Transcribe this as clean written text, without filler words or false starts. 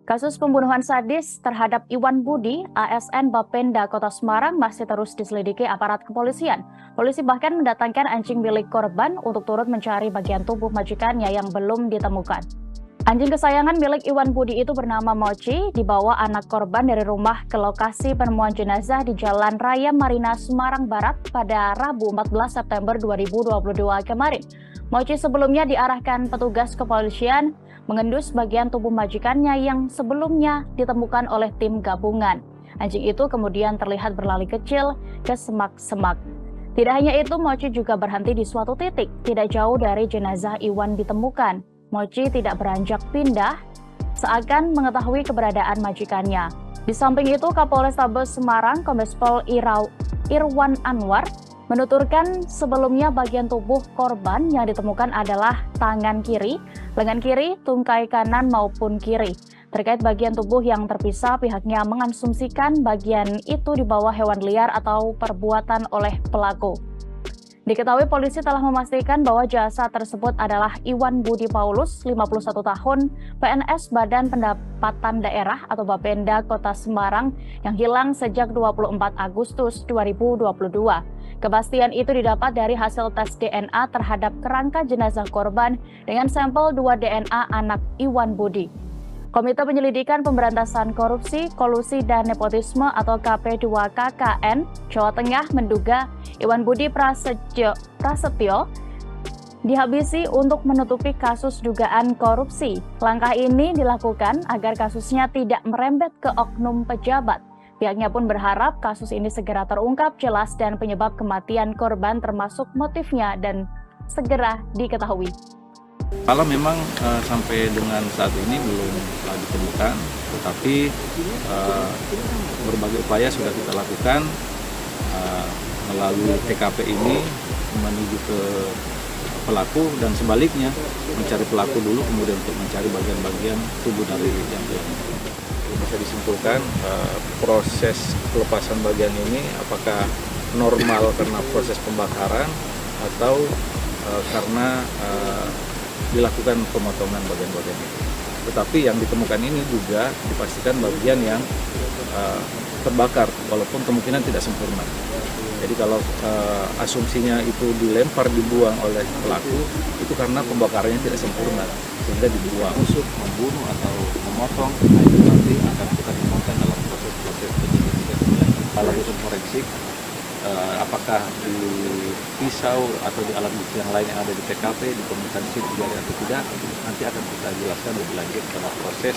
Kasus pembunuhan sadis terhadap Iwan Budi, ASN Bapenda Kota Semarang masih terus diselidiki aparat kepolisian. Polisi bahkan mendatangkan anjing milik korban untuk turut mencari bagian tubuh majikannya yang belum ditemukan. Anjing kesayangan milik Iwan Budi itu bernama Mochi, dibawa anak korban dari rumah ke lokasi penemuan jenazah di Jalan Raya Marina, Semarang Barat pada Rabu 14 September 2022 kemarin. Mochi sebelumnya diarahkan petugas kepolisian mengendus bagian tubuh majikannya yang sebelumnya ditemukan oleh tim gabungan. Anjing itu kemudian terlihat berlari kecil ke semak-semak. Tidak hanya itu, Mochi juga berhenti di suatu titik tidak jauh dari jenazah Iwan ditemukan. Mochi tidak beranjak pindah, seakan mengetahui keberadaan majikannya. Di samping itu, Kapolrestabes Semarang, Kombes Pol Irwan Anwar, menuturkan sebelumnya bagian tubuh korban yang ditemukan adalah tangan kiri, lengan kiri, tungkai kanan maupun kiri. Terkait bagian tubuh yang terpisah, pihaknya mengasumsikan bagian itu dibawa hewan liar atau perbuatan oleh pelaku. Diketahui polisi telah memastikan bahwa jasad tersebut adalah Iwan Budi Paulus, 51 tahun, PNS Badan Pendapatan Daerah atau Bapenda Kota Semarang yang hilang sejak 24 Agustus 2022. Kepastian itu didapat dari hasil tes DNA terhadap kerangka jenazah korban dengan sampel 2 DNA anak Iwan Budi. Komite Penyelidikan Pemberantasan Korupsi, Kolusi, dan Nepotisme atau KP2KKN Jawa Tengah menduga Iwan Budi Prasetyo dihabisi untuk menutupi kasus dugaan korupsi. Langkah ini dilakukan agar kasusnya tidak merembet ke oknum pejabat. Pihaknya pun berharap kasus ini segera terungkap jelas dan penyebab kematian korban termasuk motifnya dan segera diketahui. Kalau memang sampai dengan saat ini belum ditemukan, tetapi berbagai upaya sudah kita lakukan melalui TKP ini menuju ke pelaku dan sebaliknya mencari pelaku dulu kemudian untuk mencari bagian-bagian tubuh dari yang hilang. Bisa disimpulkan proses pelepasan bagian ini apakah normal karena proses pembakaran atau karena dilakukan pemotongan bagian-bagian itu. Tetapi yang ditemukan ini juga dipastikan bagian yang terbakar, walaupun kemungkinan tidak sempurna. Jadi kalau asumsinya itu dilempar, dibuang oleh pelaku, itu karena pembakarannya tidak sempurna, sehingga dibuang. Usut, membunuh atau memotong, itu nanti akan kita kembangkan dalam proses penyelidikan. Kalau usut forensik, apakah di pisau atau di alat bukti yang lain yang ada di TKP, ditemukan sidik jari atau tidak, nanti akan kita jelaskan lebih lanjut dalam proses